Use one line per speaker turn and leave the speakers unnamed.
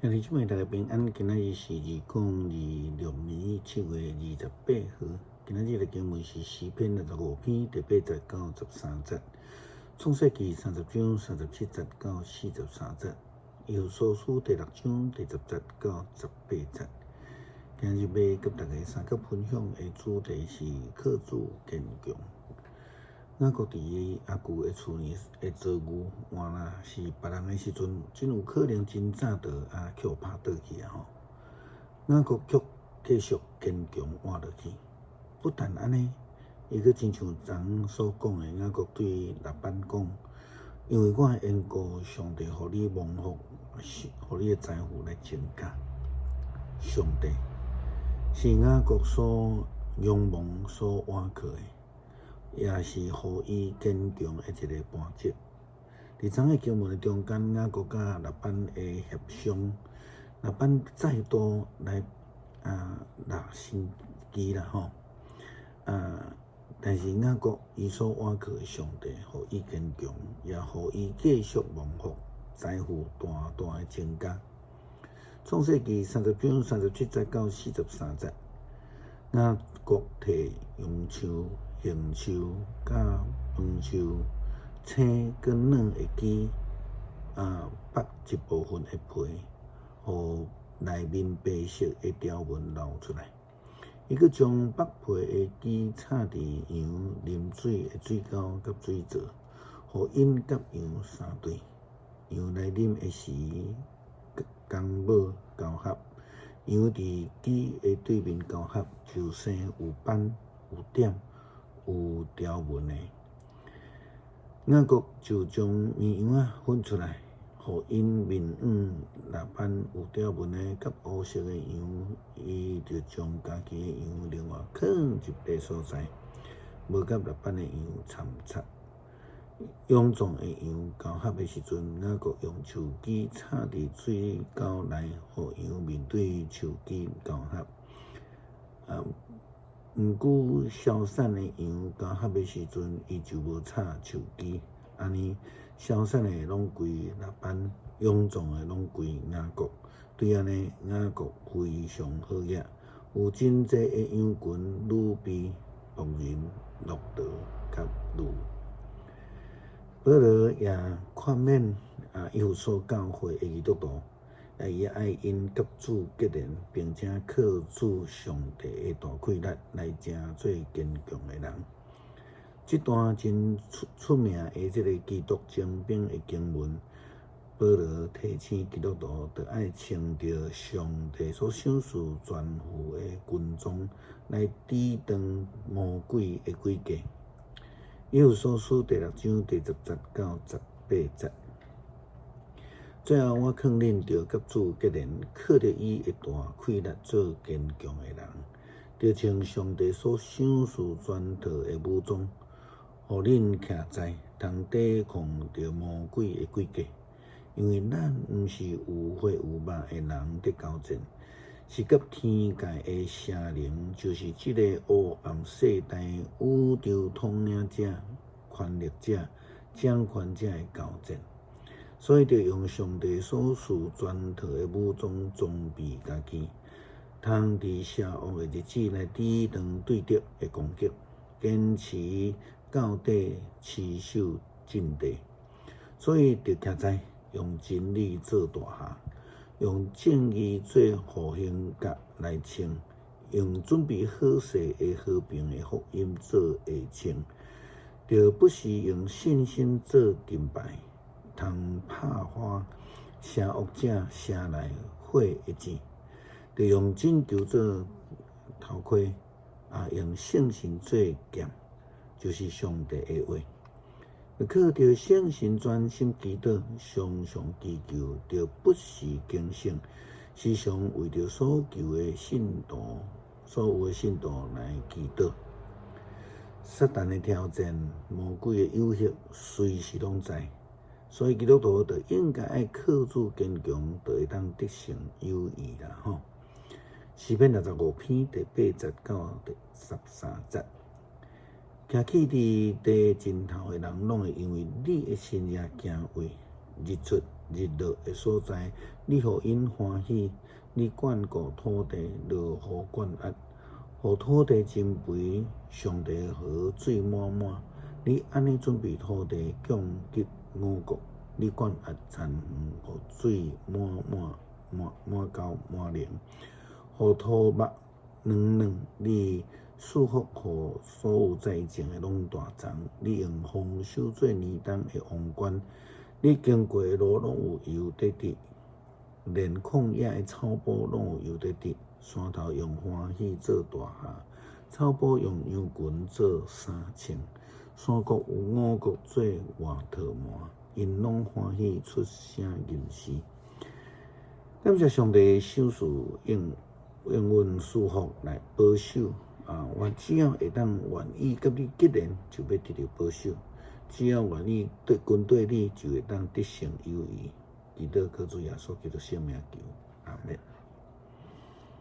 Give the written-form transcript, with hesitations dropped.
兄弟姊妹，大家平安。今仔日是2026年7月28号。今仔日的经文是诗篇65篇第8节到13节，创世纪30章37节到43节，以弗所书第6章第10节到18节。今日要跟大家三角分享的主题是靠主坚强。咱各伫阿舅的厝呢会做牛，换若是别人的时阵，真有可能真早就捡拍倒去啊吼。咱各继续坚强活落去。不但安尼，伊阁亲像昨所讲的，咱各对老板讲，因为我缘故，上帝互你蒙福，互你的财富来增加。上帝是咱各所仰望、所倚靠的。也是互伊坚强的一个絆脚。伫昨个经文的中间，雅各甲拉班的协商，拉班再度来立新机啦吼，但是雅各伊所倚靠的上帝，互伊坚强，也互伊继续蒙福，财富大大的增加。创世纪30章37节到43节，雅各摕用树、杏树、甲黄树、青跟软的枝，剥一部分的皮，互内面白色的条纹流出来。伊阁将剥皮的枝插伫羊啉水的水沟甲水槽，互因甲羊相对。羊来啉的时，公母交合，羊伫枝的对面交合，就生有斑、有点、有条纹的。雅各就将绵羊分出来，互因面拉班有条纹的甲乌色的羊，伊就将家己的羊另外放一个所在，无甲拉班的羊参差。养壮的羊交合的时阵，雅各用树枝插伫水沟内，互羊面对树枝交合。毋久消散的羊交合的时阵，伊就无插树枝，安尼消散的拢归拉班，养壮的拢归雅各。对安尼，雅各非常好业，有真济的羊群、女婢、牧人、骆驼甲驴。保罗也劝勉以弗所教会的基督徒，也爱因甲主结连，并且靠主上帝的大气力来成做坚强的人。这段真出名的这个基督精兵的经文，保罗提醒基督徒，着爱穿着上帝所赏赐全副的军装，来抵挡魔鬼的诡计。以弗所书第6章第10节到18节。最后，我劝恁着甲主结连，靠着伊的大气力做坚强的人，着穿上帝所赏赐全套的武装，互恁徛在，通抵抗着魔鬼的诡计。因为咱毋是有血有肉的人伫交战，是甲天界的邪灵，就是这个黑暗世代宇宙统领者、权力者、掌权者的交战。所以，着用上帝所赐全套的武装装备家己，通伫邪恶的日子来抵挡对敌的攻击，坚持到底，持守阵地。所以，着徛在用真理做大厦，用正义做护胸甲来穿，用准备好势的和平的福音做下穿，着不时用信心做金牌。通拍花邪恶者射来火的箭，就用拯救做头盔，用圣神做剑，就是上帝的话。靠着圣神专心祈祷，常常祈求，着不时警醒，时常为着所求的信徒、所有的信徒来祈祷。撒旦的挑战、魔鬼的诱惑，随时拢在。所以基督徒就应该爱靠主坚强，就会当得胜有余啦吼。诗篇65篇第8节到第13节，行去伫地尽头的人，拢会因为你的心也行为，日出日落的所在，你互因欢喜，你眷顾土地，落雨灌压，互土地增肥，上帝河水满满。你安尼准备土地，供给五谷，你灌压田园，互水满到满灵，互土木软，你赐福互所有在前的拢大长。你用丰收做年冬的王冠，你经过的路拢有油得滴，连旷野的草埔拢有油得滴。山头用欢喜做大厦，草埔用羊群做衫穿。山谷有五谷做外套满，因拢欢喜出声吟诗。感谢上帝手势应允赐福来保守我只要会当愿意甲你结连，就要得到保守；只要愿意对跟对你，就会当得胜有余。祈祷靠主耶稣基督圣名求，阿门。